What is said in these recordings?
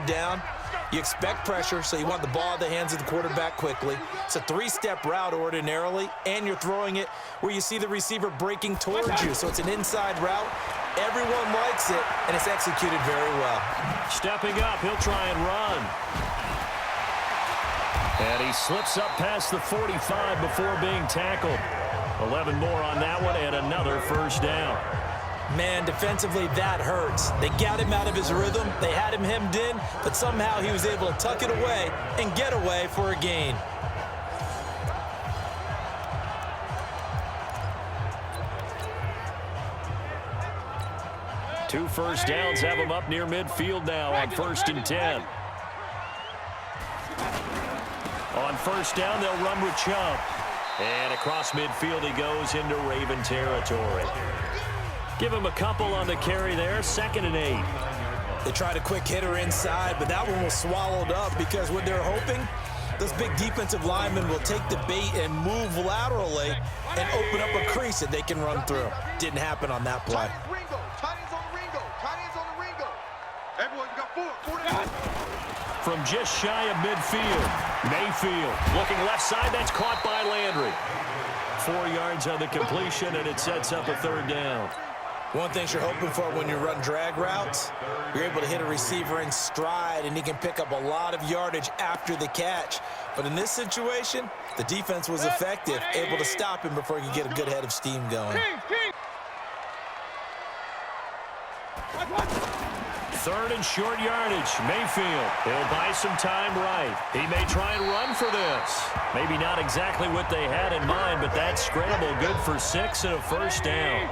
down. You expect pressure, so you want the ball in the hands of the quarterback quickly. It's a three-step route ordinarily, and you're throwing it where you see the receiver breaking towards you. So it's an inside route. Everyone likes it, and it's executed very well. Stepping up, he'll try and run. And he slips up past the 45 before being tackled. 11 more on that one, and another first down. Man, defensively, that hurts. They got him out of his rhythm. They had him hemmed in, but somehow he was able to tuck it away and get away for a gain. Two first downs have him up near midfield now on 1st and 10. On first down, they'll run with Chubb. And across midfield he goes into Raven territory. Give him a couple on the carry there, 2nd and 8. They tried a quick hitter inside, but that one was swallowed up because what they're hoping, those big defensive linemen will take the bait and move laterally and open up a crease that they can run through. Didn't happen on that play. From just shy of midfield, Mayfield looking left side. That's caught by Landry. 4 yards on the completion, and it sets up a 3rd down. One thing you're hoping for when you run drag routes, you're able to hit a receiver in stride, and he can pick up a lot of yardage after the catch. But in this situation, the defense was effective, able to stop him before he could get a good head of steam going. 3rd and short yardage. Mayfield, he'll buy some time right. He may try and run for this. Maybe not exactly what they had in mind, but that scramble good for 6 and a first down.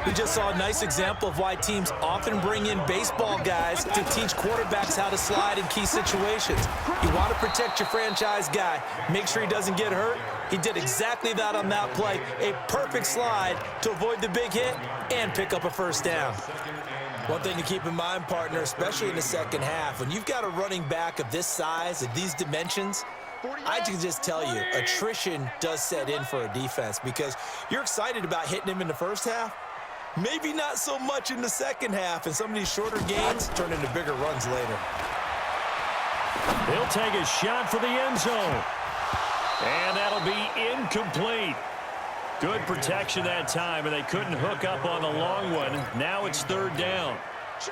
We just saw a nice example of why teams often bring in baseball guys to teach quarterbacks how to slide in key situations. You want to protect your franchise guy. Make sure he doesn't get hurt. He did exactly that on that play. A perfect slide to avoid the big hit and pick up a first down. One thing to keep in mind, partner, especially in the second half, when you've got a running back of this size, of these dimensions, I can just tell you, attrition does set in for a defense because you're excited about hitting him in the first half. Maybe not so much in the second half, and some of these shorter gains turn into bigger runs later. He'll take a shot for the end zone. And that'll be incomplete. Good protection that time, and they couldn't hook up on the long one. Now it's 3rd down.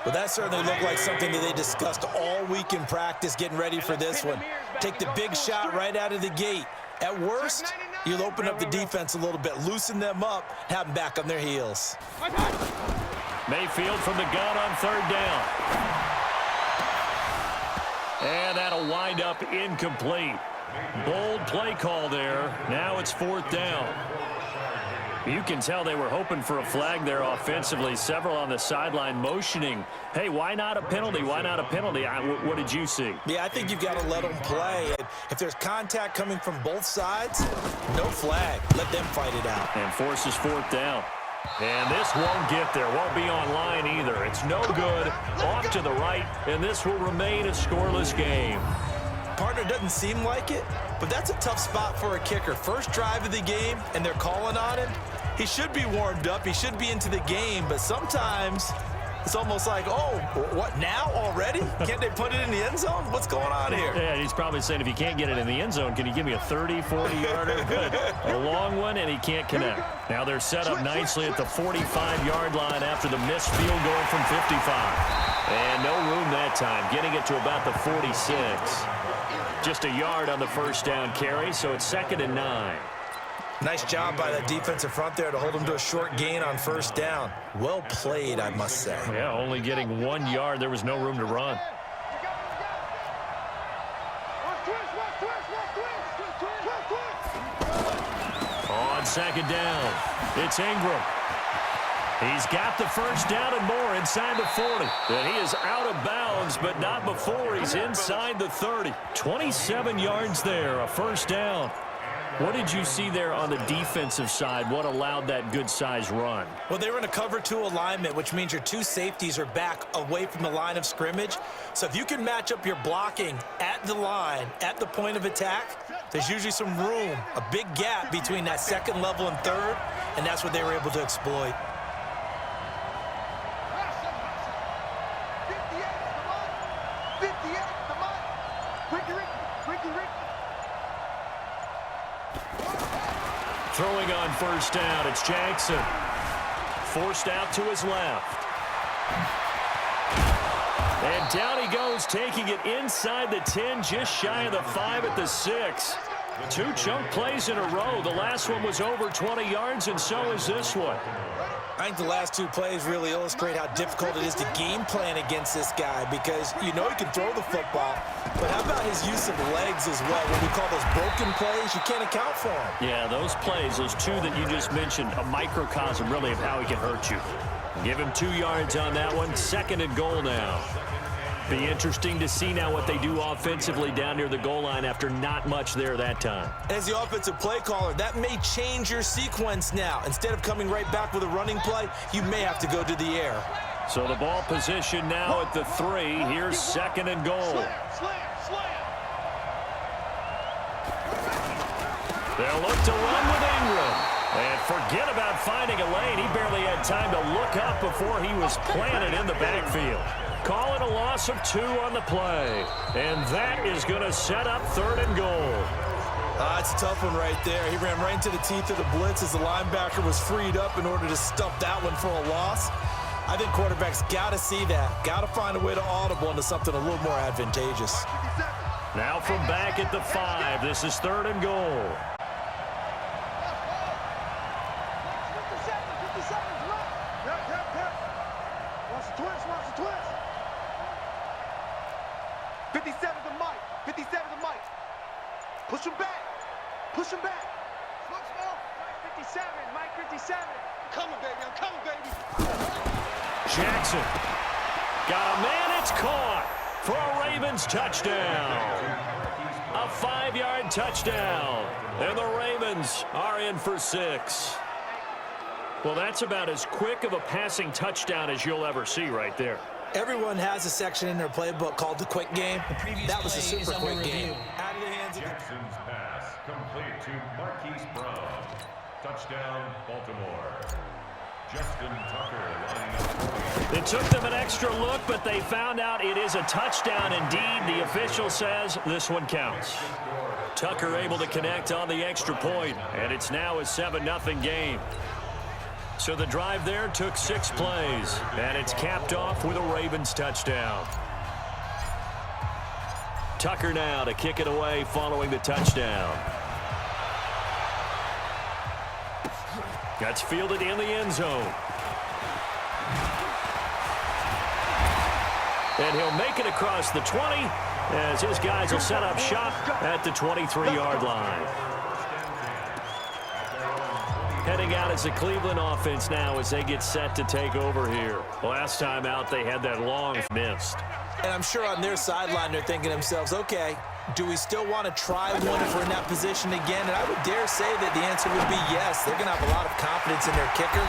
Well, that certainly looked like something that they discussed all week in practice, getting ready for this one. Take the big shot right out of the gate. At worst, you'll open up the defense a little bit, loosen them up, have them back on their heels. Mayfield from the gun on 3rd down. And that'll wind up incomplete. Bold play call there. Now it's 4th down. You can tell they were hoping for a flag there offensively. Several on the sideline motioning. Hey, why not a penalty? Why not a penalty? What did you see? Yeah, I think you've got to let them play. If there's contact coming from both sides, no flag. Let them fight it out. And forces 4th down. And this won't get there. Won't be on line either. It's no good. Off to the right, and this will remain a scoreless game. Partner, doesn't seem like it, but that's a tough spot for a kicker. First drive of the game, and they're calling on him. He should be warmed up. He should be into the game, but sometimes it's almost like, oh, what, now already? Can't they put it in the end zone? What's going on here? Yeah, he's probably saying, if you can't get it in the end zone, can you give me a 30, 40-yarder? Good. A long one, and he can't connect. Now they're set up nicely at the 45-yard line after the missed field goal from 55. And no room that time, getting it to about the 46. Just a yard on the first down carry, so it's 2nd and 9. Nice job by that defensive front there to hold him to a short gain on first down. Well played, I must say. Yeah, only getting 1 yard. There was no room to run. On 2nd down, it's Ingram. He's got the first down and more inside the 40. And he is out of bounds, but not before he's inside the 30. 27 yards there, a first down. What did you see there on the defensive side? What allowed that good-sized run? Well, they were in a cover 2 alignment, which means your 2 safeties are back away from the line of scrimmage. So if you can match up your blocking at the line, at the point of attack, there's usually some room, a big gap between that 2nd level and 3rd, and that's what they were able to exploit. Throwing on first down, it's Jackson. Forced out to his left. And down he goes, taking it inside the 10, just shy of the 5 at the 6. 2 chunk plays in a row. The last one was over 20 yards, and so is this one. I think the last 2 plays really illustrate how difficult it is to game plan against this guy, because you know he can throw the football, but how about his use of legs as well? What we call those broken plays, you can't account for them. Yeah, those plays, those 2 that you just mentioned, a microcosm really of how he can hurt you. Give him 2 yards on that one. 2nd and goal now. Be interesting to see now what they do offensively down near the goal line after not much there that time. As the offensive play caller, that may change your sequence now. Instead of coming right back with a running play, you may have to go to the air. So the ball position now at the 3. Here's 2nd and goal. They'll look to run with Ingram. And forget about finding a lane. He barely had time to look up before he was planted in the backfield. Call it a loss of 2 on the play. And that is going to set up 3rd and goal. It's a tough one right there. He ran right into the teeth of the blitz as the linebacker was freed up in order to stuff that one for a loss. I think quarterbacks got to see that. Got to find a way to audible into something a little more advantageous. Now from back at the 5, this is 3rd and goal. 57 to Mike. 57 to Mike. Push him back. Push him back. Mike 57. Mike 57. Coming, baby. I'm coming, baby. Jackson. Got a man. It's caught for a Ravens touchdown. A 5-yard touchdown. And the Ravens are in for 6. Well, that's about as quick of a passing touchdown as you'll ever see right there. Everyone has a section in their playbook called the quick game. That was a super quick game. Out of the hands of Jackson's pass, complete to Marquise Brown. Touchdown, Baltimore. Justin Tucker lining up. It took them an extra look, but they found out it is a touchdown indeed. The official says this one counts. Tucker able to connect on the extra point, and it's now a 7-0 game. So the drive there took 6 plays, and it's capped off with a Ravens touchdown. Tucker now to kick it away following the touchdown. That's fielded in the end zone. And he'll make it across the 20 as his guys will set up shop at the 23-yard line. Heading out as the Cleveland offense now as they get set to take over here. Last time out, they had that long missed. And I'm sure on their sideline, they're thinking to themselves, okay, do we still want to try one if we're in that position again? And I would dare say that the answer would be yes. They're going to have a lot of confidence in their kicker.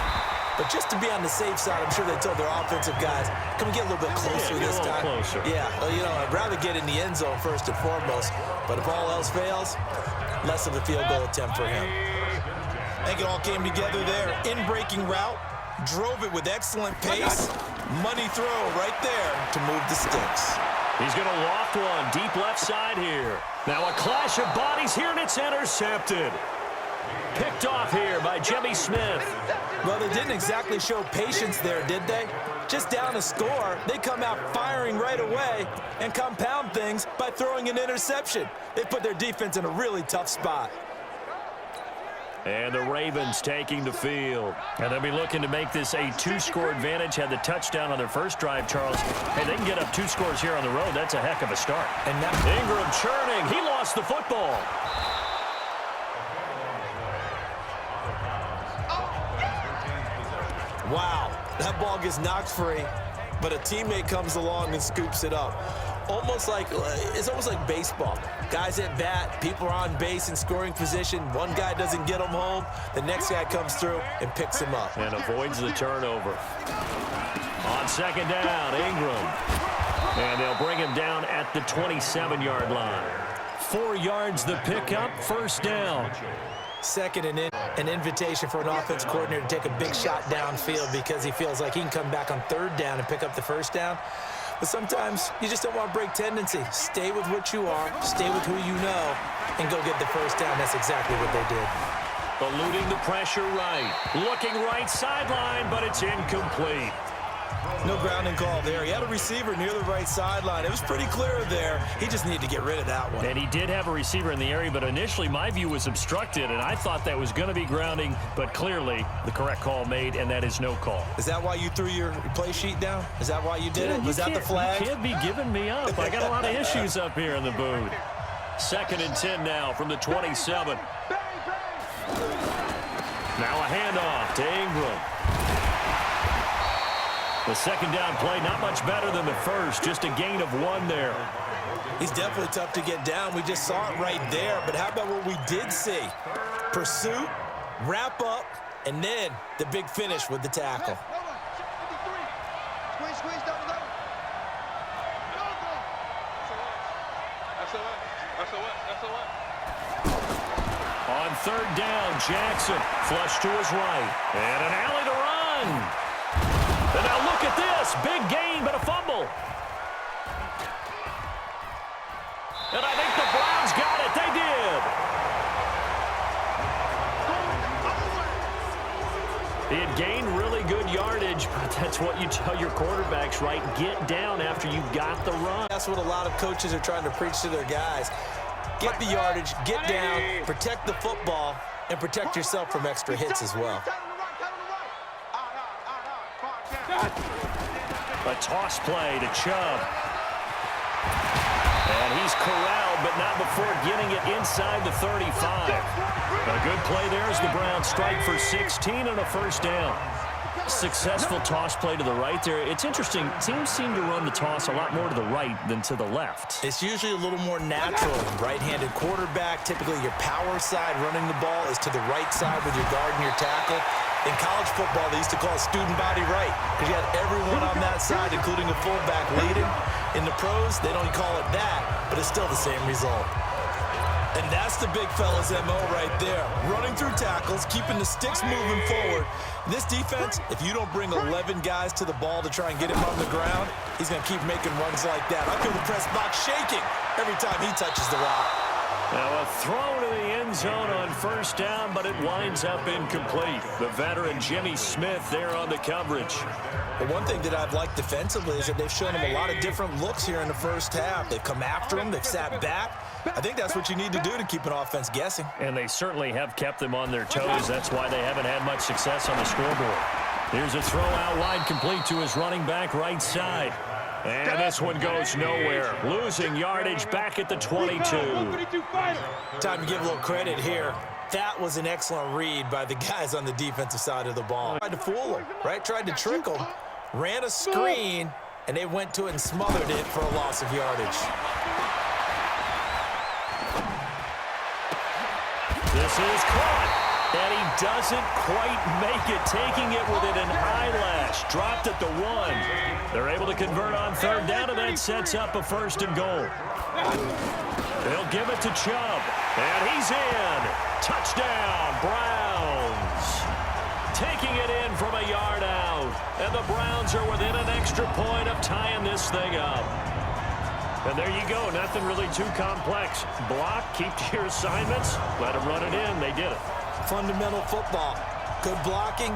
But just to be on the safe side, I'm sure they told their offensive guys, can we get a little bit closer this time? Closer. Yeah, well, you know, I'd rather get in the end zone first and foremost. But if all else fails, less of a field goal attempt for him. I think it all came together there. In-breaking route, drove it with excellent pace. Money throw right there to move the sticks. He's going to loft one deep left side here. Now a clash of bodies here, and it's intercepted. Picked off here by Jimmy Smith. Well, they didn't exactly show patience there, did they? Just down a score, they come out firing right away and compound things by throwing an interception. They put their defense in a really tough spot. And the Ravens taking the field. And they'll be looking to make this a 2-score advantage. Had the touchdown on their first drive, Charles. Hey, they can get up 2 scores here on the road. That's a heck of a start. And now Ingram churning. He lost the football. wow, that ball gets knocked free, but a teammate comes along and scoops it up. It's almost like baseball. Guys at bat, people are on base in scoring position. One guy doesn't get them home. The next guy comes through and picks him up. And avoids the turnover. On second down, Ingram. And they'll bring him down at the 27-yard line. 4 yards the pickup, first down. Second and an invitation for an offense coordinator to take a big shot downfield because he feels like he can come back on 3rd down and pick up the first down. But sometimes you just don't want to break tendency. Stay with what you are, stay with who you know, and go get the first down. That's exactly what they did. Eluding the pressure right. Looking right sideline, but it's incomplete. No grounding call there. He had a receiver near the right sideline. It was pretty clear there. He just needed to get rid of that one. And he did have a receiver in the area, but initially my view was obstructed, and I thought that was going to be grounding, but clearly the correct call made, and that is no call. Is that why you threw your play sheet down? Is that why you did it? Was that the flag? You can't be giving me up. I got a lot of issues up here in the booth. 2nd and 10 now from the 27. Now a handoff to Ingram. The 2nd down play, not much better than the first, just a gain of 1 there. He's definitely tough to get down. We just saw it right there. But how about what we did see? Pursuit, wrap up, and then the big finish with the tackle. Squeeze, double. That's a what? On 3rd down, Jackson flush to his right. And an alley to run. And now look at this. Big gain, but a fumble. And I think the Browns got it. They did. He had gained really good yardage, but that's what you tell your quarterbacks, right? Get down after you got the run. That's what a lot of coaches are trying to preach to their guys. Get the yardage, get down, protect the football, and protect yourself from extra hits as well. A toss play to Chubb. And he's corralled, but not before getting it inside the 35. A good play there as the Browns strike for 16 and a 1st down. Successful toss play to the right there. It's interesting. Teams seem to run the toss a lot more to the right than to the left. It's usually a little more natural. Right-handed quarterback, typically your power side running the ball is to the right side with your guard and your tackle. In college football, they used to call it student body right because you had everyone on that side, including a fullback leading. In the pros, they don't call it that, but it's still the same result. And that's the big fella's MO right there. Running through tackles, keeping the sticks moving forward. This defense, if you don't bring 11 guys to the ball to try and get him on the ground, he's going to keep making runs like that. I feel the press box shaking every time he touches the rock. Now a throw to the end zone on 1st down, but it winds up incomplete. The veteran Jimmy Smith there on the coverage. The one thing that I've liked defensively is that they've shown him a lot of different looks here in the 1st half. They've come after him. They've sat back. I think that's what you need to do to keep an offense guessing. And they certainly have kept them on their toes. That's why they haven't had much success on the scoreboard. Here's a throw out wide complete to his running back right side. And this one goes nowhere. Losing yardage back at the 22. Time to give a little credit here. That was an excellent read by the guys on the defensive side of the ball. Tried to fool him, right? Tried to trick him. Ran a screen, and they went to it and smothered it for a loss of yardage. This is caught. And he doesn't quite make it, taking it within an eyelash. Dropped at the 1. They're able to convert on 3rd down, and that sets up a 1st and goal. They'll give it to Chubb. And he's in. Touchdown, Browns. Taking it in from a yard out. And the Browns are within an extra point of tying this thing up. And there you go. Nothing really too complex. Block, keep to your assignments, let them run it in. They did it. Fundamental football. Good blocking,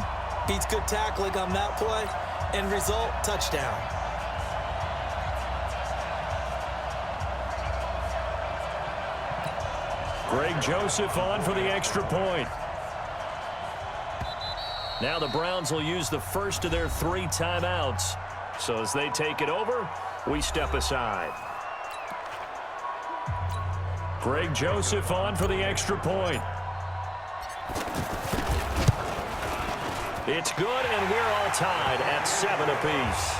beats good tackling on that play. End result, touchdown. Greg Joseph on for the extra point. Now the Browns will use the first of their 3 timeouts. So as they take it over, we step aside. Greg Joseph on for the extra point. It's good, and we're all tied at 7 apiece.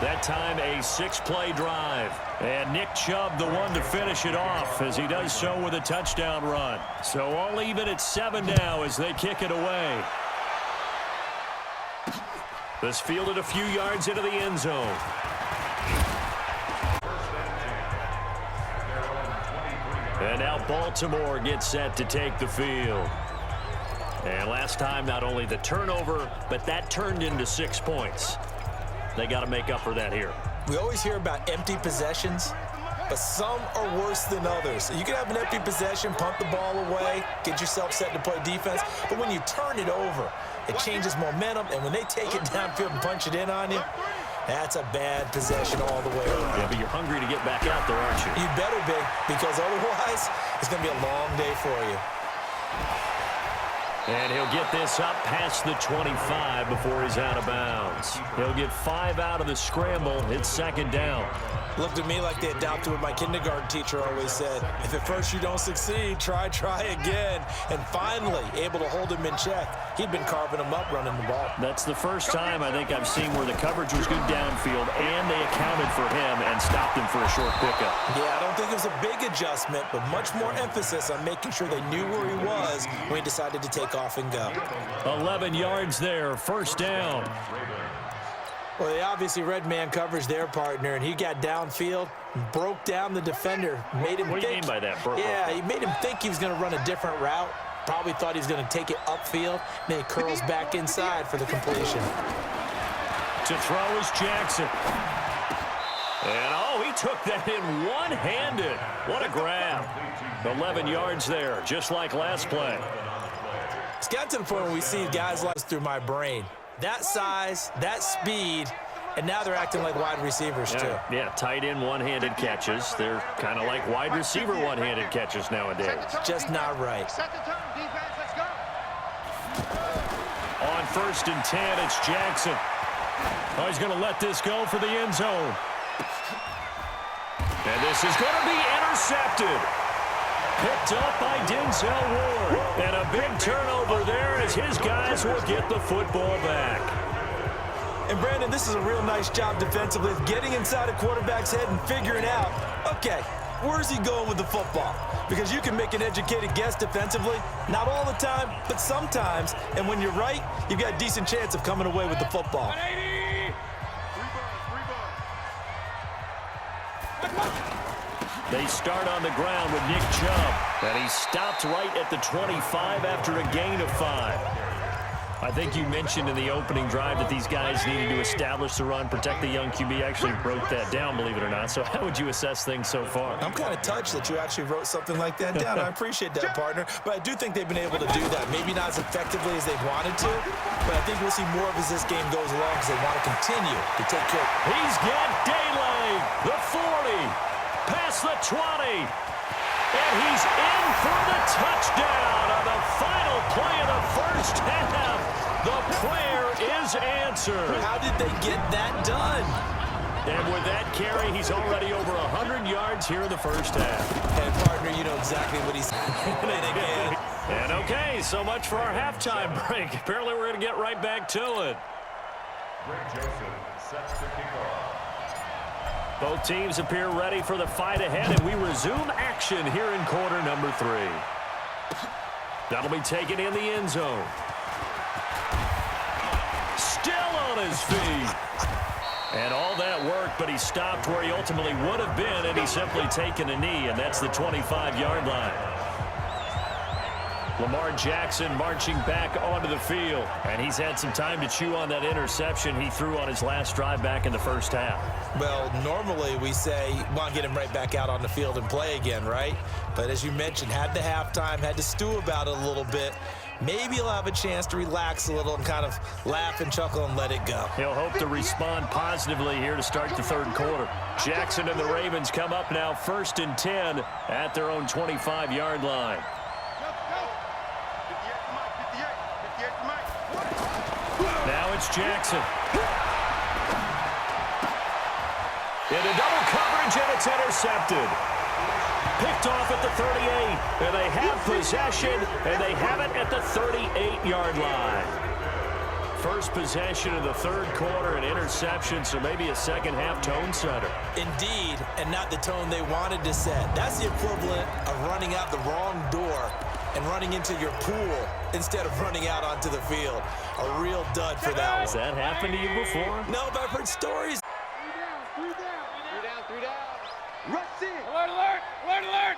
That time, a 6-play drive. And Nick Chubb, the one to finish it off, as he does so with a touchdown run. So all even at 7 now as they kick it away. This fielded a few yards into the end zone. And now Baltimore gets set to take the field. And last time, not only the turnover, but that turned into 6 points. They got to make up for that here. We always hear about empty possessions. but some are worse than others. You can have an empty possession, punt the ball away, get yourself set to play defense, but when you turn it over, it changes momentum, and when they take it downfield and punch it in on you, that's a bad possession all the way around. Yeah, but you're hungry to get back out there, aren't you? You better be, because otherwise, it's going to be a long day for you. And he'll get this up past the 25 before he's out of bounds. He'll get 5 out of the scramble. It's second down. Looked at me like they adopted what my kindergarten teacher always said. If at first you don't succeed, try again. And finally, able to hold him in check. He'd been carving him up running the ball. That's the first time I think I've seen where the coverage was good downfield and they accounted for him and stopped him for a short pickup. Yeah, I don't think it was a big adjustment, but much more emphasis on making sure they knew where he was when he decided to take off and go. 11 yards there, first down. Well, they obviously read man coverage their partner, and he got downfield, broke down the defender, made him think. What do you mean by that, bro? Yeah, he made him think he was going to run a different route. Probably thought he was going to take it upfield. Then he curls back inside for the completion. To throw is Jackson. And, oh, he took that in one-handed. What a grab. 11 yards there, just like last play. It's got to the point where we see guys like this through my brain. That size, that speed, and now they're acting like wide receivers, too. Yeah, tight end one-handed catches. They're kind of like wide receiver one-handed catches nowadays. Just not right. Set the turn, defense, let's go. On 1st and 10, it's Jackson. Oh, he's going to let this go for the end zone. And this is going to be intercepted. Picked up by Denzel Ward. And a big turnover there as his guys will get the football back. And, Brandon, this is a real nice job defensively of getting inside a quarterback's head and figuring out, okay, where's he going with the football? Because you can make an educated guess defensively. Not all the time, but sometimes. And when you're right, you've got a decent chance of coming away with the football. They start on the ground with Nick Chubb. And he stopped right at the 25 after a gain of 5. I think you mentioned in the opening drive that these guys needed to establish the run, protect the young QB. I actually wrote that down, believe it or not. So how would you assess things so far? I'm kind of touched that you actually wrote something like that down. I appreciate that, partner. But I do think they've been able to do that. Maybe not as effectively as they wanted to, but I think we'll see more of as this game goes along because they want to continue to take care. He's got daylight. The 40, past the 20. And he's in for the touchdown on the final play of the first half. The prayer is answered. How did they get that done? And with that carry, he's already over 100 yards here in the first half. And, partner, you know exactly what he's saying again. And, okay, so much for our halftime break. Apparently, we're going to get right back to it. Greg Joseph sets to kick off. Both teams appear ready for the fight ahead, and we resume action here in quarter number 3. That'll be taken in the end zone. Still on his feet. And all that work, but he stopped where he ultimately would have been, and he's simply taken a knee, and that's the 25-yard line. Lamar Jackson marching back onto the field, and he's had some time to chew on that interception he threw on his last drive back in the first half. Well, normally we say, want to get him right back out on the field and play again, right? But as you mentioned, had the halftime, had to stew about it a little bit. Maybe he'll have a chance to relax a little and kind of laugh and chuckle and let it go. He'll hope to respond positively here to start the third quarter. Jackson and the Ravens come up now 1st and 10 at their own 25-yard line. Now it's Jackson. Into double coverage, and it's intercepted. Picked off at the 38, and they have possession, and they have it at the 38-yard line. First possession of the third quarter, an interception, so maybe a second-half tone setter. Indeed, and not the tone they wanted to set. That's the equivalent of running out the wrong door and running into your pool instead of running out onto the field. A real dud for that one. Has that happened to you before? No, but I've heard stories. Three down. Rush in. Alert, alert, alert, alert.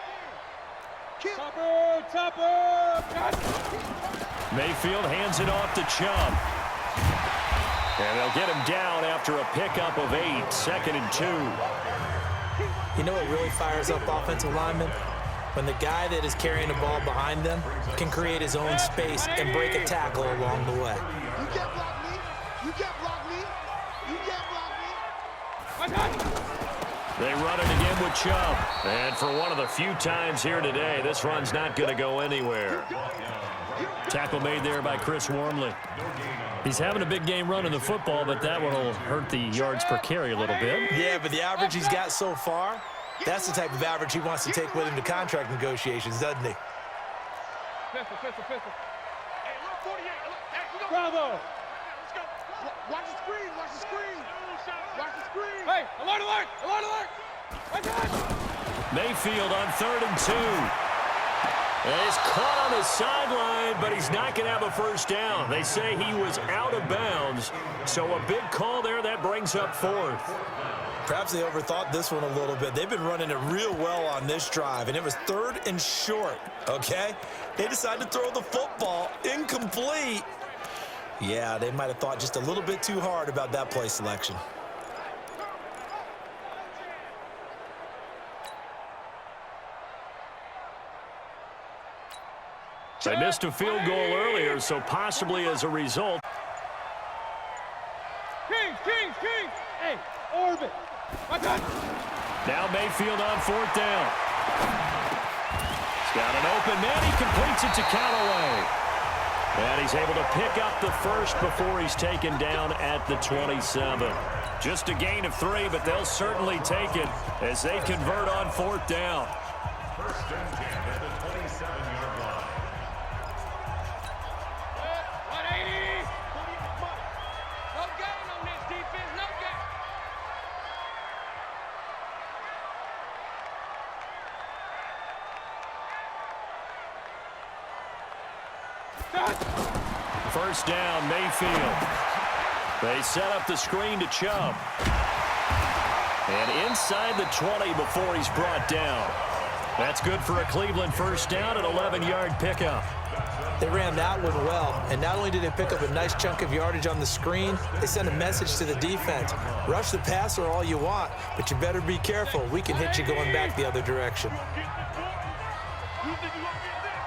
Topper. Mayfield hands it off to Chubb. And they'll get him down after a pickup of 8, 2nd and 2. You know what really fires up offensive linemen? When the guy that is carrying the ball behind them can create his own space and break a tackle along the way. You can't block me. You can't block me. You can't block me. They run it again with Chubb. And for one of the few times here today, this run's not going to go anywhere. Tackle made there by Chris Wormley. He's having a big game running the football, but that one will hurt the yards per carry a little bit. Yeah, but the average he's got so far, that's the type of average he wants to take with him to contract negotiations, doesn't he? Pistol. Hey, look, 48. Hey, we go. Bravo. Let's go. Watch the screen. Watch the screen. Watch the screen. Hey, alert. Mayfield on 3rd and 2. And he's caught on the sideline, but he's not going to have a first down. They say he was out of bounds, so a big call there. That brings up 4th. Perhaps they overthought this one a little bit. They've been running it real well on this drive, and it was 3rd and short, okay? They decided to throw the football incomplete. Yeah, they might have thought just a little bit too hard about that play selection. They missed a field goal earlier, so possibly as a result. Kings. Hey, orbit. Now Mayfield on 4th down. He's got an open man. He completes it to Callaway. And he's able to pick up the first before he's taken down at the 27. Just a gain of 3, but they'll certainly take it as they convert on 4th down. 1st and 10 at the 27-yard line. 180. No gain on this defense. No gain. First down, Mayfield. They set up the screen to Chubb. And inside the 20 before he's brought down. That's good for a Cleveland first down, an 11-yard pickup. They ran that one well, and not only did they pick up a nice chunk of yardage on the screen, they sent a message to the defense. Rush the passer all you want, but you better be careful. We can hit you going back the other direction. You think you won't get this?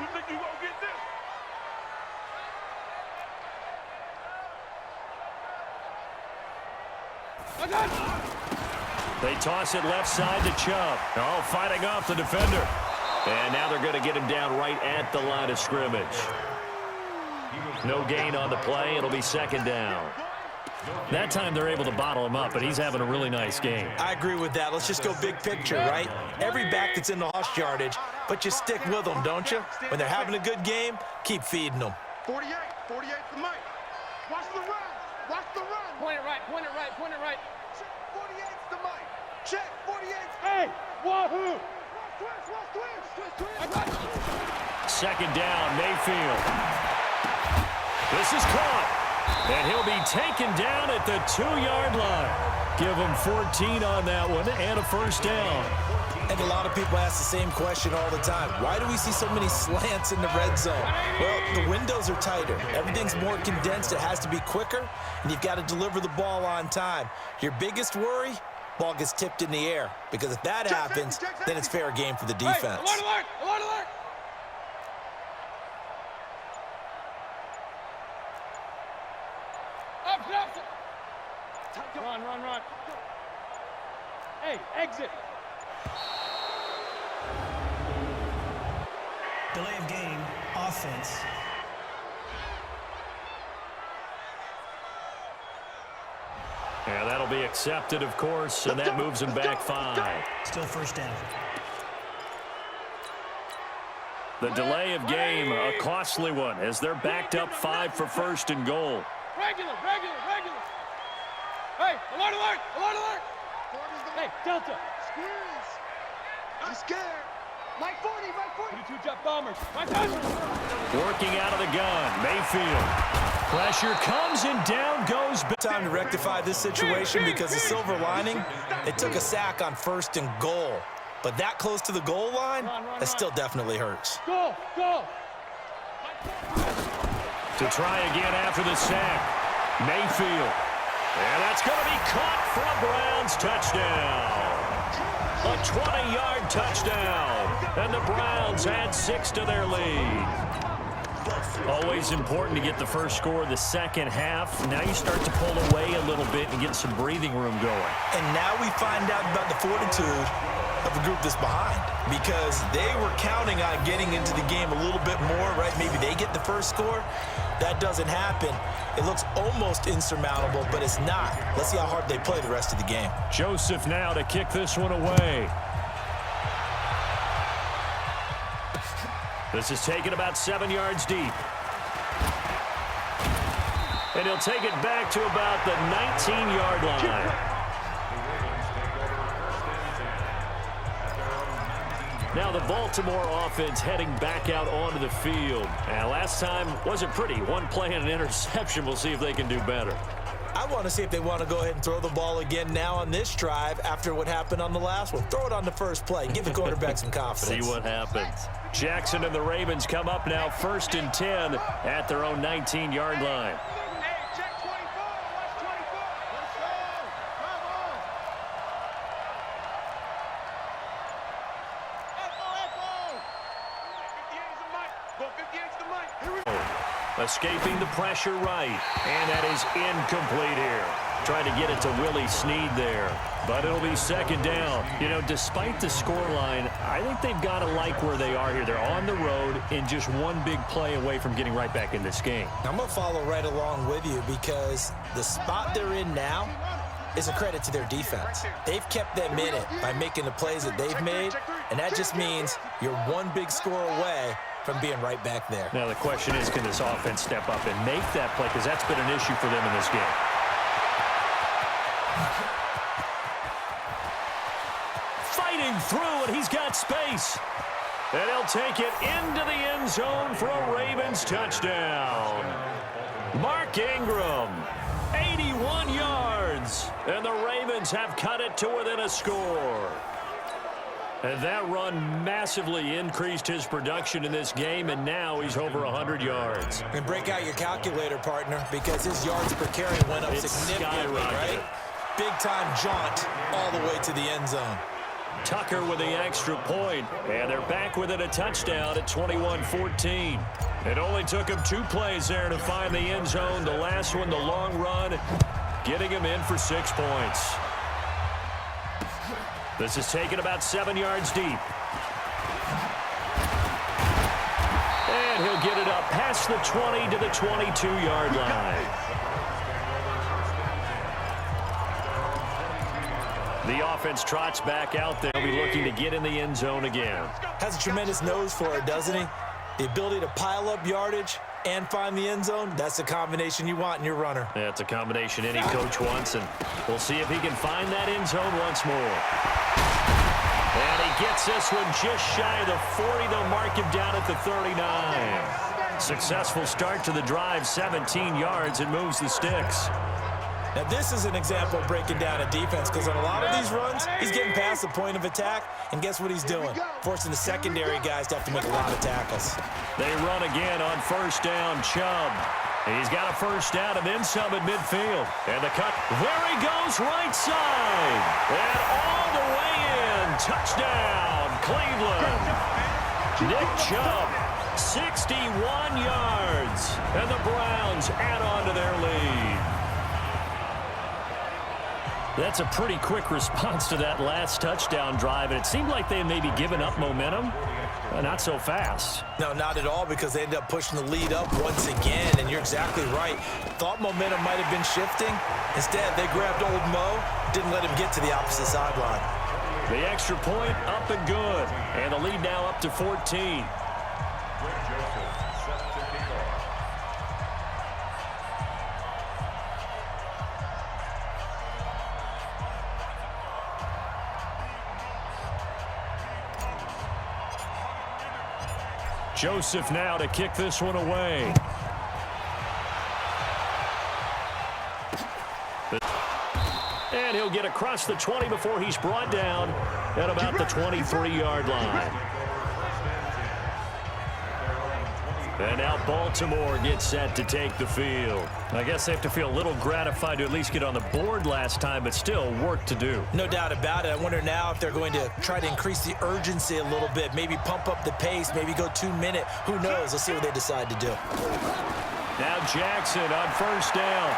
You think you won't get this? They toss it left side to Chubb. Oh, fighting off the defender. And now they're going to get him down right at the line of scrimmage. No gain on the play. It'll be 2nd down. That time they're able to bottle him up, but he's having a really nice game. I agree with that. Let's just go big picture, right? Every back that's in the lost yardage, but you stick with them, don't you? When they're having a good game, keep feeding them. 48 for Mike. Watch the run. Watch the run. Point it right. Check 48's to Mike. Check 48's. Hey, wahoo. Twist. 2nd down, Mayfield. This is caught. And he'll be taken down at the 2-yard line. Give him 14 on that one and a first down. And a lot of people ask the same question all the time. Why do we see so many slants in the red zone? Well, the windows are tighter. Everything's more condensed. It has to be quicker, and you've got to deliver the ball on time. Your biggest worry? Ball gets tipped in the air. Because if that happens, then it's fair game for the defense. Hey, alert. Up. Run. Hey, exit. Delay of game, offense. Yeah, that'll be accepted, of course, and that moves him back 5. Still first down. The delay of game, a costly one, as they're backed up 5 for 1st and goal. Regular. Hey, alert. Hey, Delta. Squeeze. I'm scared. Mike 40. 22 jet bombers. Mike 40. Working out of the gun, Mayfield. Pressure comes and down goes. Time to rectify this situation because the silver lining, they took a sack on 1st and goal. But that close to the goal line, that still definitely hurts. Go. To try again after the sack, Mayfield. And that's going to be caught for a Browns touchdown. A 20-yard touchdown. And the Browns add 6 to their lead. Always important to get the first score of the second half. Now you start to pull away a little bit and get some breathing room going. And now we find out about the fortitude of a group that's behind, because they were counting on getting into the game a little bit more, right? Maybe they get the first score. That doesn't happen. It looks almost insurmountable, but it's not. Let's see how hard they play the rest of the game. Joseph now to kick this one away. This is taken about 7 yards deep. And he'll take it back to about the 19-yard line. Now the Baltimore offense heading back out onto the field. And last time wasn't pretty. One play and an interception. We'll see if they can do better. I want to see if they want to go ahead and throw the ball again now on this drive after what happened on the last one. Throw it on the first play. Give the quarterback some confidence. See what happens. Jackson and the Ravens come up now 1st and 10 at their own 19-yard line. Hey, check 24. Watch 24. Let's go. Come on. Echo. Go 58's the mic. Here we go. Escaping the pressure right. And that is incomplete here. Trying to get it to Willie Snead there. But it'll be 2nd down. You know, despite the scoreline, I think they've got to like where they are here. They're on the road and just one big play away from getting right back in this game. I'm going to follow right along with you, because the spot they're in now is a credit to their defense. They've kept them in it by making the plays that they've made, and that just means you're one big score away from being right back there. Now the question is, can this offense step up and make that play? Because that's been an issue for them in this game. Fighting through, and he's got space. And he'll take it into the end zone for a Ravens touchdown. Mark Ingram, 81 yards. And the Ravens have cut it to within a score. And that run massively increased his production in this game, and now he's over 100 yards. And break out your calculator, partner, because his yards per carry went up significantly, right? Big-time jaunt all the way to the end zone. Tucker with the extra point, and they're back within a touchdown at 21-14. It only took him 2 plays there to find the end zone. The last one, the long run, getting him in for 6 points. This is taken about 7 yards deep. And he'll get it up past the 20 to the 22-yard line. The offense trots back out there. He'll be looking to get in the end zone again. Has a tremendous nose for it, doesn't he? The ability to pile up yardage and find the end zone, that's the combination you want in your runner. Yeah, it's a combination any coach wants, and we'll see if he can find that end zone once more. And he gets this one just shy of the 40. They'll mark him down at the 39. Successful start to the drive, 17 yards, and moves the sticks. Now, this is an example of breaking down a defense, because on a lot of these runs, he's getting past the point of attack, and guess what he's doing? Forcing the secondary guys to have to make a lot of tackles. They run again on 1st down, Chubb. He's got a 1st down and then some at midfield. And the cut, there he goes, right side. And all the way in, touchdown, Cleveland. Nick Chubb, 61 yards, and the Browns add on to their lead. That's a pretty quick response to that last touchdown drive, and it seemed like they had maybe given up momentum. Not so fast. No, not at all, because they ended up pushing the lead up once again, and you're exactly right. Thought momentum might have been shifting. Instead, they grabbed old Mo, didn't let him get to the opposite sideline. The extra point up and good, and the lead now up to 14. Joseph now to kick this one away. And he'll get across the 20 before he's brought down at about the 23-yard line. And now Baltimore gets set to take the field. I guess they have to feel a little gratified to at least get on the board last time, but still work to do. No doubt about it. I wonder now if they're going to try to increase the urgency a little bit, maybe pump up the pace, maybe go 2 minute. Who knows? Let's see what they decide to do. Now Jackson on first down.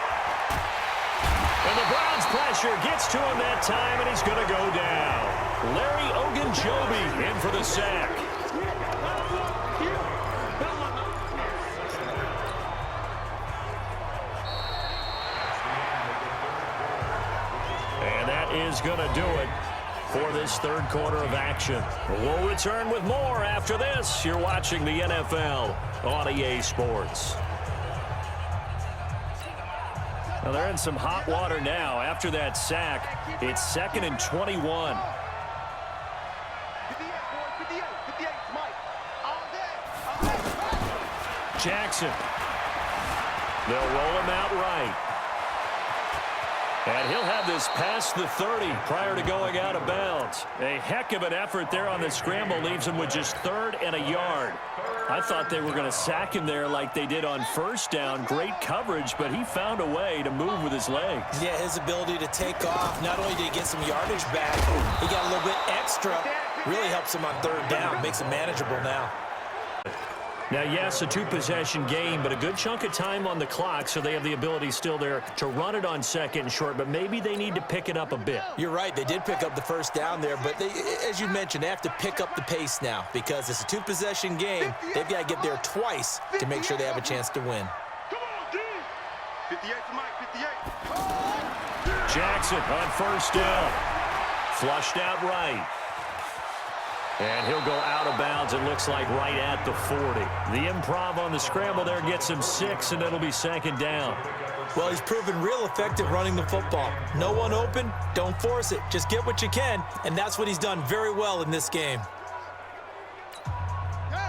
And the Browns pressure gets to him that time, and he's going to go down. Larry Ogunjobi in for the sack. And that is going to do it for this third quarter of action. We'll return with more after this. You're watching the NFL on EA Sports. Well, they're in some hot water now. After that sack, it's 2nd and 21. 58, boys, 58, 58, Mike. All day. Jackson. They'll roll him out right. And he'll have this past the 30 prior to going out of bounds. A heck of an effort there on the scramble. Leaves him with just 3rd and a yard. I thought they were going to sack him there like they did on first down. Great coverage, but he found a way to move with his legs. Yeah, his ability to take off. Not only did he get some yardage back, he got a little bit extra. Really helps him on 3rd down. Makes it manageable now. Now, yes, a 2-possession game, but a good chunk of time on the clock, so they have the ability still there to run it on 2nd and short, but maybe they need to pick it up a bit. You're right. They did pick up the first down there, but they, as you mentioned, they have to pick up the pace now because it's a 2-possession game. They've got to get there twice to make sure they have a chance to win. Come on, D. 58 to Mike, 58. Jackson on first down. Flushed out right. And he'll go out of bounds, it looks like, right at the 40. The improv on the scramble there gets him 6, and it'll be 2nd down. Well, he's proven real effective running the football. No one open, don't force it. Just get what you can, and that's what he's done very well in this game.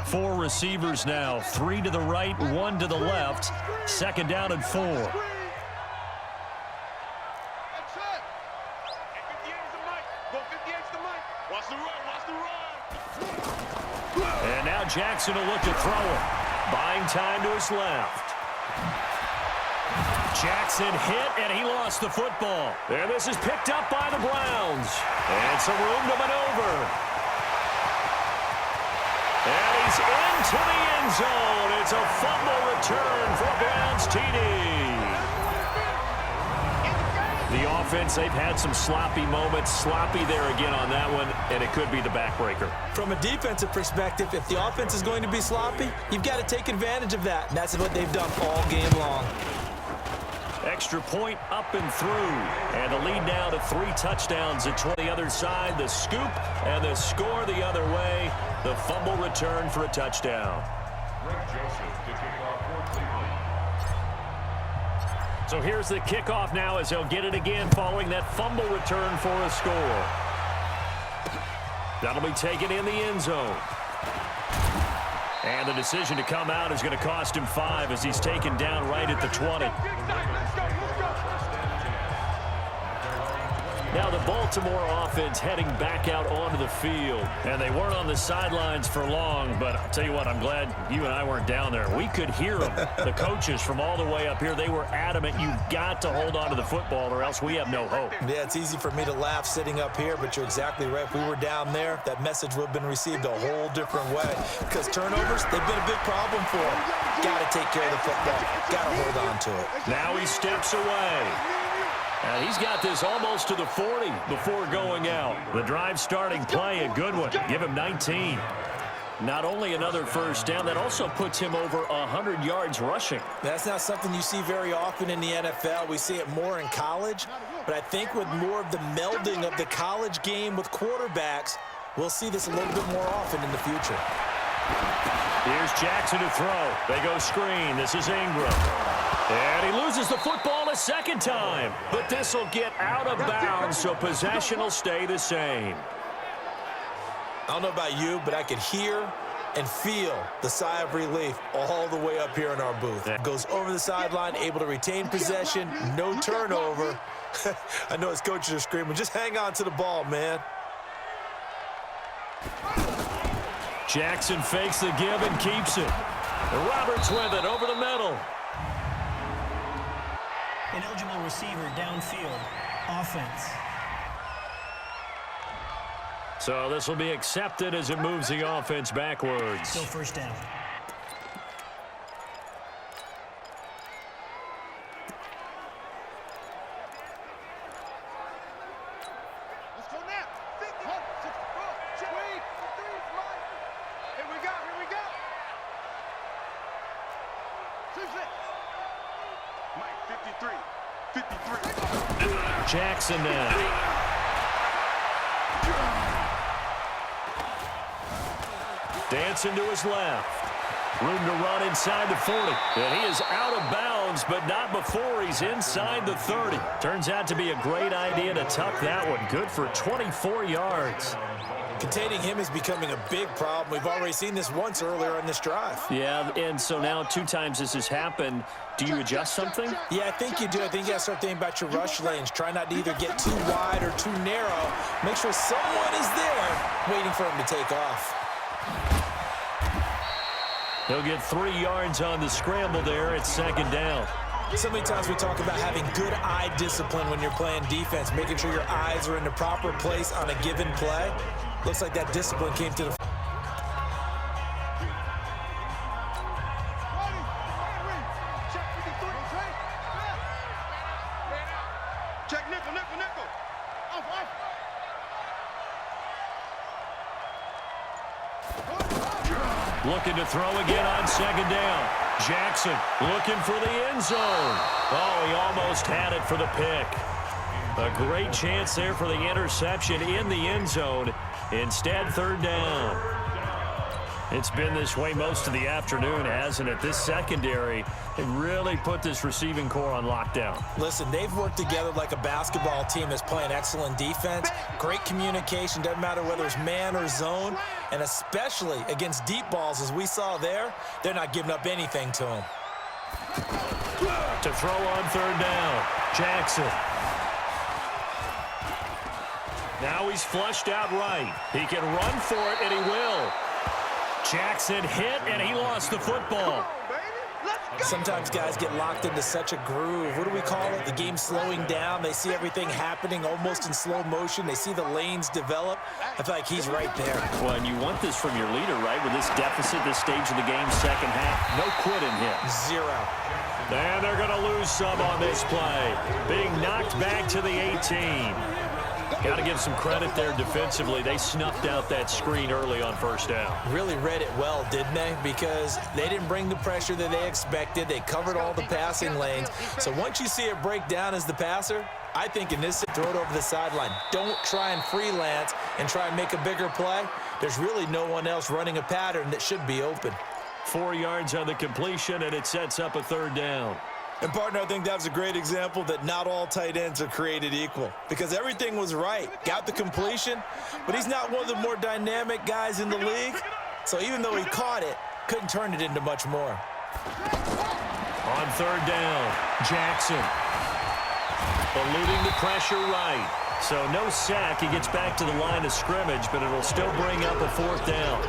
4 receivers now, 3 to the right, 1 to the left. 2nd down and 4. And now Jackson will look to throw it. Buying time to his left. Jackson hit, and he lost the football. And this is picked up by the Browns. And some room to maneuver. And he's into the end zone. It's a fumble return for a Browns TD. The offense, they've had some sloppy moments. Sloppy there again on that one, and it could be the backbreaker. From a defensive perspective, if the offense is going to be sloppy, you've got to take advantage of that. And that's what they've done all game long. Extra point up and through. And the lead now to 3 touchdowns at 20. The other side, the scoop and the score the other way. The fumble return for a touchdown. So here's the kickoff now as they'll get it again following that fumble return for a score. That'll be taken in the end zone. And the decision to come out is going to cost him 5 as he's taken down right at the 20. Now the Baltimore offense heading back out onto the field. And they weren't on the sidelines for long, but I'll tell you what, I'm glad you and I weren't down there. We could hear them. The coaches from all the way up here, they were adamant, you've got to hold on to the football or else we have no hope. Yeah, it's easy for me to laugh sitting up here, but you're exactly right. If we were down there, that message would have been received a whole different way. Because turnovers, they've been a big problem for them. Got to take care of the football. Got to hold on to it. Now he steps away. And he's got this almost to the 40 before going out. The drive starting play, a good one. Give him 19. Not only another first down, that also puts him over 100 yards rushing. That's not something you see very often in the NFL. We see it more in college. But I think with more of the melding of the college game with quarterbacks, we'll see this a little bit more often in the future. Here's Jackson to throw. They go screen. This is Ingram. And he loses the football a second time. But this will get out of bounds, so possession will stay the same. I don't know about you, but I could hear and feel the sigh of relief all the way up here in our booth. Goes over the sideline, able to retain possession, no turnover. I know his coaches are screaming, just hang on to the ball, man. Jackson fakes the give and keeps it. Roberts with it over the middle. Ineligible receiver downfield. Offense. So this will be accepted as it moves the offense backwards. Still first down. Let's go now. 50. Wait. Here we go. Here we go. Mike, 53. 53. Jackson now. Dancing to his left. Room to run inside the 40. And he is out of bounds, but not before he's inside the 30. Turns out to be a great idea to tuck that one. Good for 24 yards. Containing him is becoming a big problem. We've already seen this once earlier on this drive. Yeah, and so now 2 times this has happened. Do you adjust something? Yeah, I think you do. I think you got to start thinking about your rush lanes. Try not to either get too wide or too narrow. Make sure someone is there waiting for him to take off. He'll get 3 yards on the scramble there at second down. So many times we talk about having good eye discipline when you're playing defense, making sure your eyes are in the proper place on a given play. Looks like that discipline came to the... Check nickel, nickel, nickel. Off. Looking to throw again on second down. Jackson looking for the end zone. Oh, he almost had it for the pick. A great chance there for the interception in the end zone. Instead, third down. It's been this way most of the afternoon, hasn't it? This secondary, it really put this receiving core on lockdown. Listen, they've worked together like a basketball team that's playing excellent defense. Great communication, doesn't matter whether it's man or zone. And especially against deep balls, as we saw there, they're not giving up anything to them. To throw on third down, Jackson. Now he's flushed out right. He can run for it, and he will. Jackson hit, and he lost the football. Sometimes guys get locked into such a groove. What do we call it? The game slowing down. They see everything happening almost in slow motion. They see the lanes develop. I feel like he's right there. Well, and you want this from your leader, right? With this deficit, this stage of the game, second half, no quitting him. 0. And they're going to lose some on this play. Being knocked back to the 18. Got to give some credit there defensively. They snuffed out that screen early on first down. Really read it well, didn't they? Because they didn't bring the pressure that they expected. They covered all the passing lanes. So once you see it break down as the passer, I think in this, throw it over the sideline. Don't try and freelance and try and make a bigger play. There's really no one else running a pattern that should be open. 4 yards on the completion, and it sets up a third down. And, partner, I think that was a great example that not all tight ends are created equal because everything was right. Got the completion, but he's not one of the more dynamic guys in the league. So even though he caught it, couldn't turn it into much more. On third down, Jackson. Eluding the pressure right. So no sack. He gets back to the line of scrimmage, but it'll still bring up a fourth down.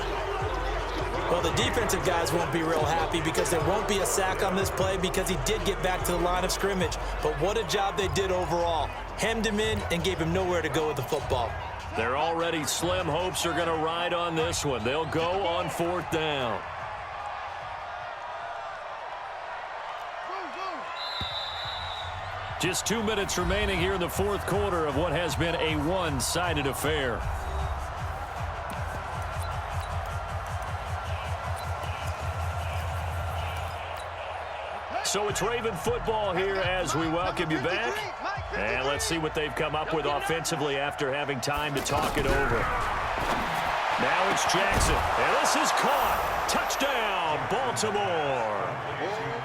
Well, the defensive guys won't be real happy because there won't be a sack on this play because he did get back to the line of scrimmage. But what a job they did overall. Hemmed him in and gave him nowhere to go with the football. Their already slim hopes are going to ride on this one. They'll go on fourth down. Just 2 minutes remaining here in the fourth quarter of what has been a one-sided affair. So it's Raven football here as we welcome you back. And let's see what they've come up with offensively after having time to talk it over. Now it's Jackson. And this is caught. Touchdown, Baltimore.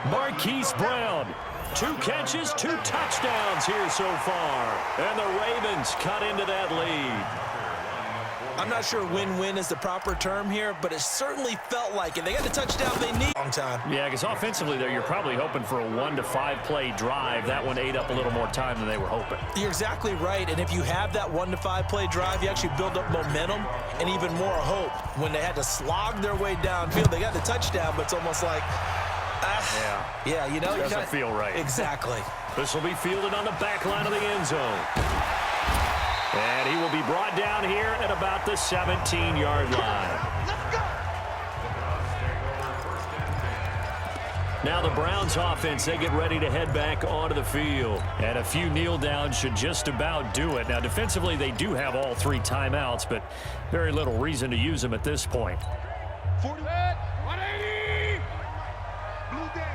Marquise Brown. 2 catches, 2 touchdowns here so far. And the Ravens cut into that lead. I'm not sure win-win is the proper term here, but it certainly felt like it. They got the touchdown they need. Long time. Yeah, because offensively there, you're probably hoping for a 1 to 5 play drive. That one ate up a little more time than they were hoping. You're exactly right, and if you have that 1 to 5 play drive, you actually build up momentum and even more hope. When they had to slog their way downfield, they got the touchdown, but it's almost like, yeah, you know, it doesn't feel right. Exactly. This will be fielded on the back line of the end zone. And he will be brought down here at about the 17-yard line. Now the Browns offense, they get ready to head back onto the field. And a few kneel downs should just about do it. Now defensively, they do have all 3 timeouts, but very little reason to use them at this point. 40. 180. Blue down.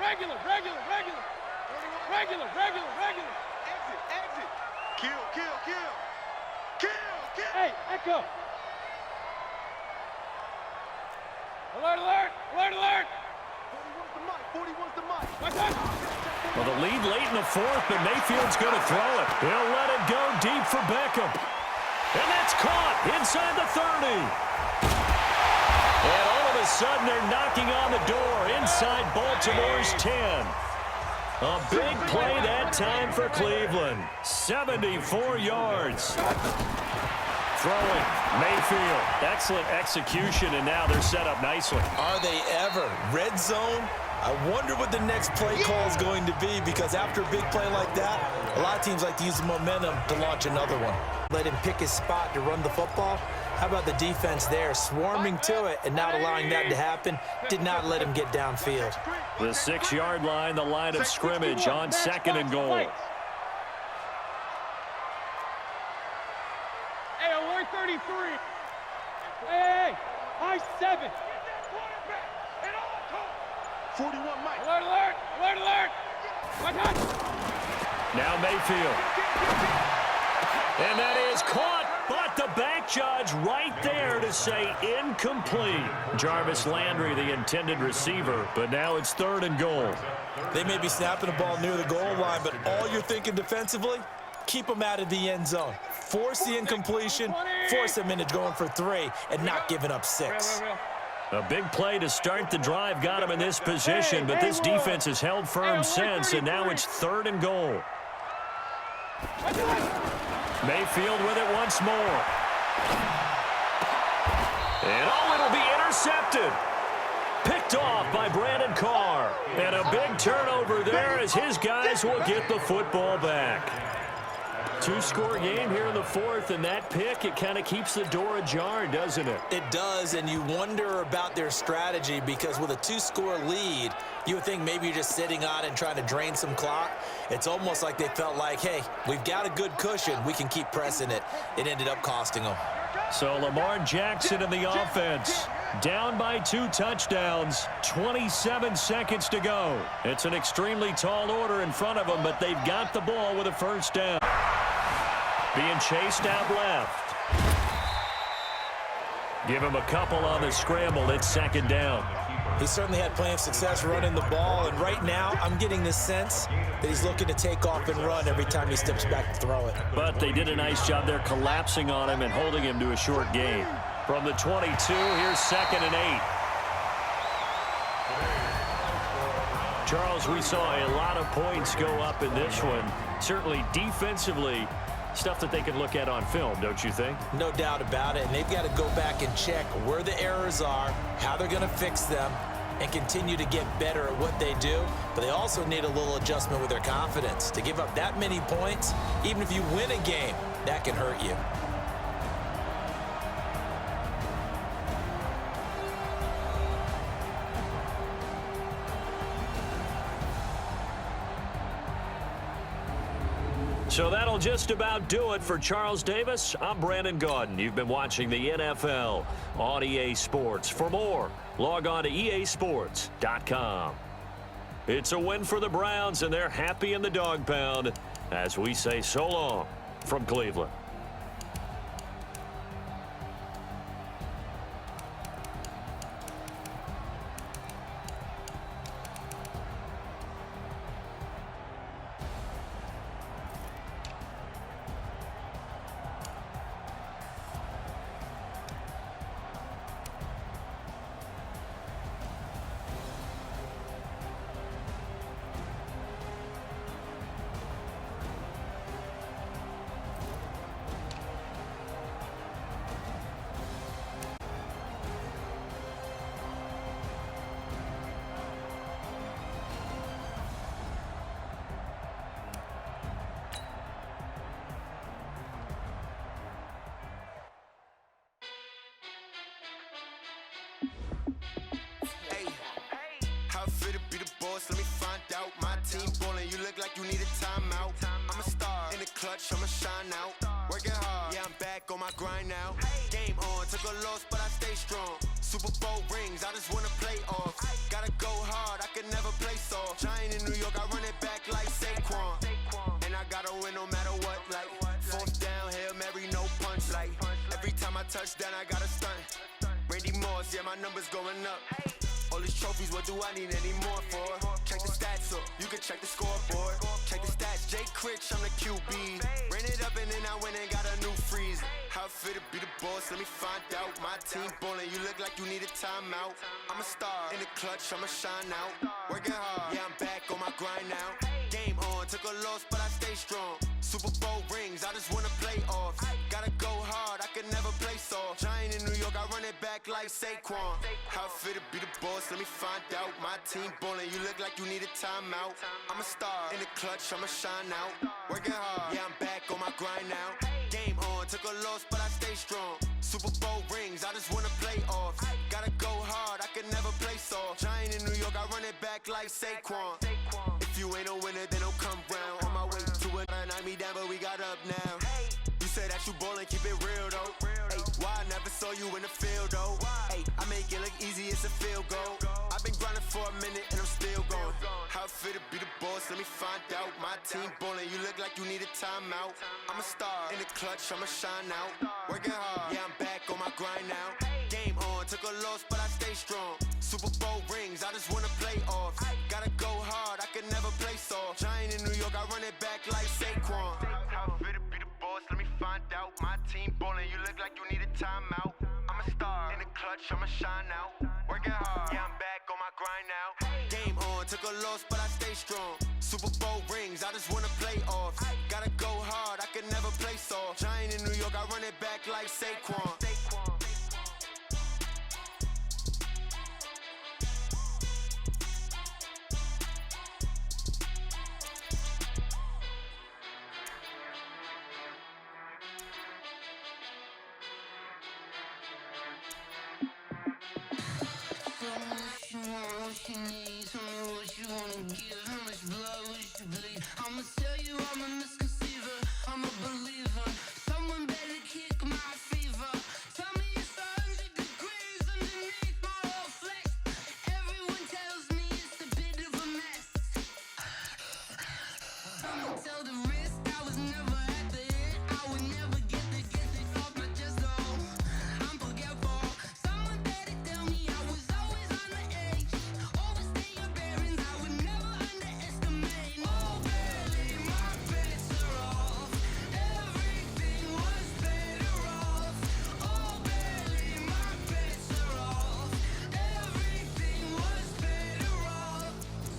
Regular. Exit. Kill. Hey, echo. Alert. 41's the mic. Well, the lead late in the 4th, but Mayfield's going to throw it. He'll let it go deep for Beckham. And that's caught inside the 30. And all of a sudden, they're knocking on the door inside Baltimore's 10. A big play that time for Cleveland. 74 yards. Throwing, Mayfield. Excellent execution, and now they're set up nicely. Are they ever? Red zone? I wonder what the next play call is going to be, because after a big play like that, a lot of teams like to use the momentum to launch another one. Let him pick his spot to run the football. How about the defense there, swarming to it and not allowing that to happen? Did not let him get downfield. The 6-yard line, the line of scrimmage on 2nd and goal. Hey, alert 33. Hey, high 7. 41 Mike. Alert. Now Mayfield. And that is caught, but the back judge right there to say incomplete. Jarvis Landry, the intended receiver, but now it's 3rd and goal. They may be snapping the ball near the goal line, but all you're thinking defensively, keep them out of the end zone. Force the incompletion, force them into going for 3, and not giving up 6. A big play to start the drive got him in this position, but this defense has held firm since, and now it's 3rd and goal. Mayfield with it once more. And it'll be intercepted. Picked off by Brandon Carr. And a big turnover there as his guys will get the football back. 2-score game here in the 4th, and that pick, it kind of keeps the door ajar, doesn't it? It does, and you wonder about their strategy, because with a 2-score lead, you would think maybe you're just sitting on it and trying to drain some clock. It's almost like they felt like, hey, we've got a good cushion. We can keep pressing it. It ended up costing them. So Lamar Jackson in the offense. Down by 2 touchdowns. 27 seconds to go. It's an extremely tall order in front of them, but they've got the ball with a 1st down. Being chased out left. Give him a couple on the scramble. It's 2nd down. He certainly had plenty of success running the ball, and right now I'm getting the sense that he's looking to take off and run every time he steps back to throw it. But they did a nice job there collapsing on him and holding him to a short gain. From the 22, here's 2nd and 8. Charles, we saw a lot of points go up in this one. Certainly defensively, stuff that they can look at on film, don't you think? No doubt about it, and they've got to go back and check where the errors are, how they're going to fix them, and continue to get better at what they do. But they also need a little adjustment with their confidence. To give up that many points, even if you win a game, that can hurt you. So that'll just about do it for Charles Davis. I'm Brandon Gaudin. You've been watching the NFL on EA Sports. For more, log on to easports.com. It's a win for the Browns, and they're happy in the dog pound as we say so long from Cleveland. boss, let me find out. My team ballin', you look like you need a timeout. I'm a star in the clutch, I'ma shine out. Working hard, yeah, I'm back on my grind now. Game on, took a loss, but I stay strong. Super Bowl rings, I just wanna play off. Gotta go hard, I can never play soft. Giant in New York, I run it back like Saquon. And I gotta win no matter what, like fourth down, Hail Mary, no punch. Like every time I touch down, I gotta stunt. Randy Moss, yeah, my numbers going up. All these trophies, what do I need any more for? Check the stats up, you can check the scoreboard. Check the stats, Jay Critch, I'm the QB. Ran it up and then I went and got a new freezer. How it fit to be the boss, let me find out. My team ballin', you look like you need a timeout. I'm a star in the clutch, I'ma shine out. Working hard, yeah, I'm back on my grind now. Game on, took a loss, but I stay strong. Super Bowl rings, I just wanna play off. Gotta go hard, I can never play soft. Giant in New York, I run it back like Saquon. How it fit to be the boss, let me find out. My team ballin', you look like you need a timeout. I'm a star in the clutch, I'ma shine out. Working hard, yeah, I'm back on my grind now. Game on, took a loss, but I stay strong. Super Bowl rings, I just wanna play off. Gotta go hard, I can never play soft. Giant in New York, I run it back like Saquon. If you ain't a winner, then don't come round. On my way to it, knock me down, but we got up now. You said that you ballin', keep it real though. Ay, why I never saw you in the field though? Ay, I make it look easy, it's a field goal. I've been grinding for a minute and I'm still going. How it fit to be the boss, let me find out. My team ballin', you look like you need a timeout. I'm a star in the clutch, I'ma shine out. Working hard, yeah, I'm back on my grind now. Game on, took a loss, but I stay strong. Super Bowl rings, I just wanna play off. Gotta go hard, I can never play soft. Giant in New York, I run it back like Saquon. How it fit to be the boss, let me find out. My team ballin', you look like you need a timeout. I'm a star in the clutch, I'ma shine out. Working hard, yeah, I'm back on my grind now. Game on, took a loss, but I stay strong. Super Bowl rings, I just wanna play off. Gotta go hard, I can never play soft. Giant in New York, I run it back like Saquon. What you need, tell me what you wanna give. How much blood would you bleed? I'ma tell you I'm a misconceiver, I'm a believer. Someone better kick my fever. Tell me it's 100 degrees underneath my whole flesh. Everyone tells me it's a bit of a mess. I'ma tell the risk I was never at the hit. I would never get it off my chest though. I'm forgetful. Someone better tell me I was always on the edge. Overstay your bearings, I would never underestimate. Oh, barely, my bets are off. Everything was better off. Oh, barely, my bets are off. Everything was better off.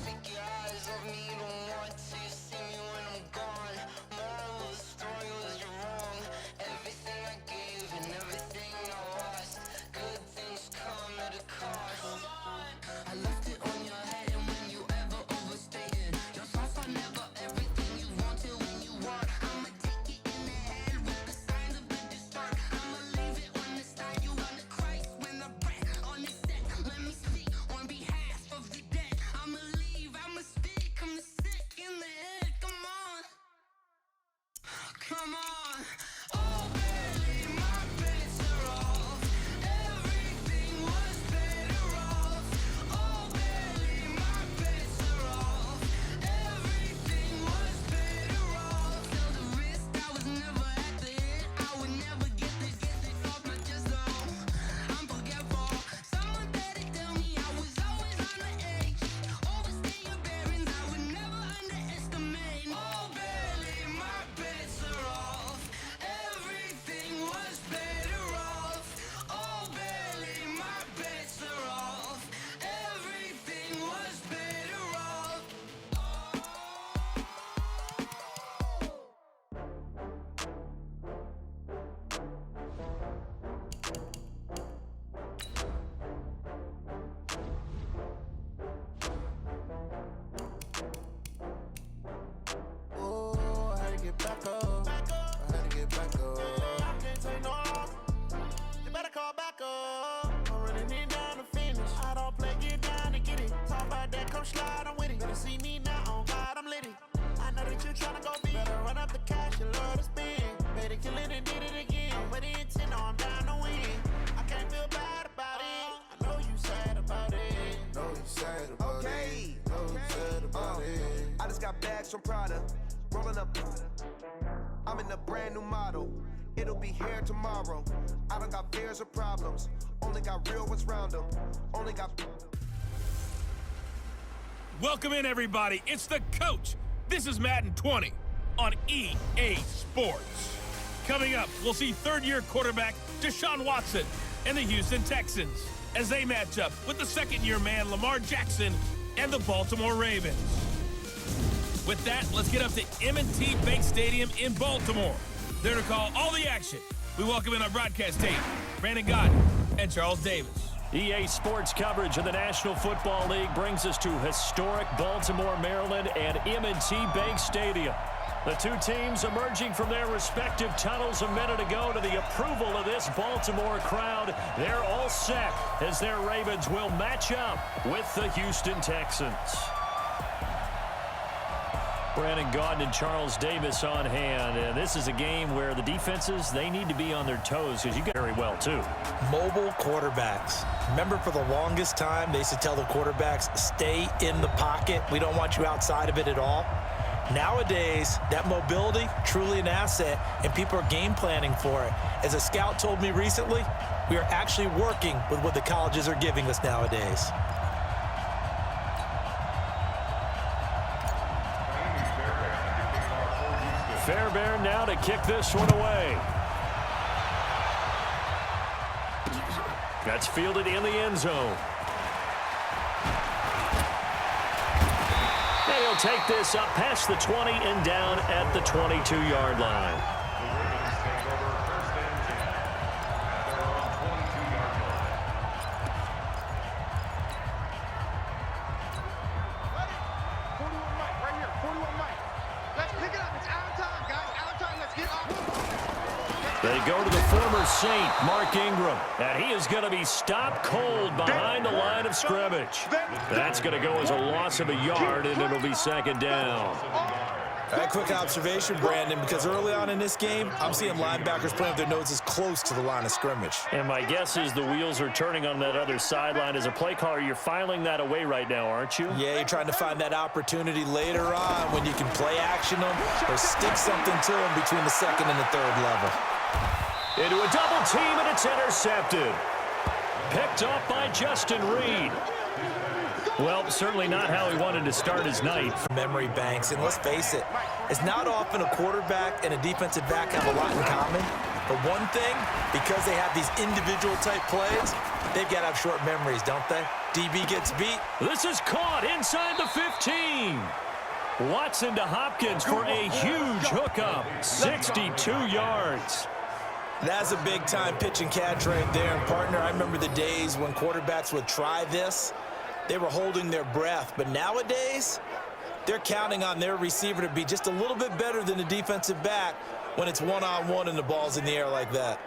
Take your eyes off me, don't want to see me when I'm gone. Moral of the story was you're wrong. Everything I gave and everything I lost. Good things come at a cost. I left it on your head, and when you ever overstay it, your thoughts are never everything you wanted when you want. I'ma take it in the head with the signs of the distort. I'ma leave it on the side. You on the Christ when the breath on the set. Let me speak on behalf of the dead. I'ma leave, I'ma speak. I'm sick in the head. Come on, come on. Oh, barely, my bets are off. Everything was better off. Oh, barely, my bets are off. Everything was better off. Tell the risk I was never at the hit. I would never get it off my chest though. I'm forgetful. Someone better tell me I was always on the edge. Overstay your bearings, I would never underestimate. Oh, barely, my bets are off. Prada, rolling up. I'm in a brand new model. It'll be here tomorrow. I don't got fears or problems. Only got real ones round them. Only got. Welcome in, everybody. It's the coach. This is Madden 20 on EA Sports. Coming up, we'll see third-year quarterback Deshaun Watson and the Houston Texans as they match up with the second-year man Lamar Jackson and the Baltimore Ravens. With that, let's get up to M&T Bank Stadium in Baltimore. There to call all the action, we welcome in our broadcast team, Brandon Godden and Charles Davis. EA Sports coverage of the National Football League brings us to historic Baltimore, Maryland, and M&T Bank Stadium. The two teams emerging from their respective tunnels a minute ago to the approval of this Baltimore crowd. They're all set as their Ravens will match up with the Houston Texans. Brandon Gaudin and Charles Davis on hand. And this is a game where the defenses, they need to be on their toes because you got very well, too. Mobile quarterbacks. Remember, for the longest time, they used to tell the quarterbacks, stay in the pocket. We don't want you outside of it at all. Nowadays, that mobility, truly an asset, and people are game planning for it. As a scout told me recently, we are actually working with what the colleges are giving us nowadays. Fairbairn now to kick this one away. That's fielded in the end zone. And he'll take this up past the 20 and down at the 22-yard line. They go to the former Saint, Mark Ingram, and he is going to be stopped cold behind the line of scrimmage. That's going to go as a loss of a yard, and it'll be second down. A quick observation, Brandon, because early on in this game, I'm seeing linebackers playing with their noses close to the line of scrimmage. And my guess is the wheels are turning on that other sideline. As a play caller, you're filing that away right now, aren't you? Yeah, you're trying to find that opportunity later on when you can play action them or stick something to them between the second and the third level. Into a double team, and it's intercepted. Picked off by Justin Reed. Well, certainly not how he wanted to start his night. Memory banks, and let's face it, it's not often a quarterback and a defensive back have a lot in common. But one thing, because they have these individual type plays, they've got to have short memories, don't they? DB gets beat. This is caught inside the 15. Watson to Hopkins for a huge hookup. 62 yards. That's a big-time pitch and catch right there. And, partner, I remember the days when quarterbacks would try this. They were holding their breath. But nowadays, they're counting on their receiver to be just a little bit better than the defensive back when it's one-on-one and the ball's in the air like that.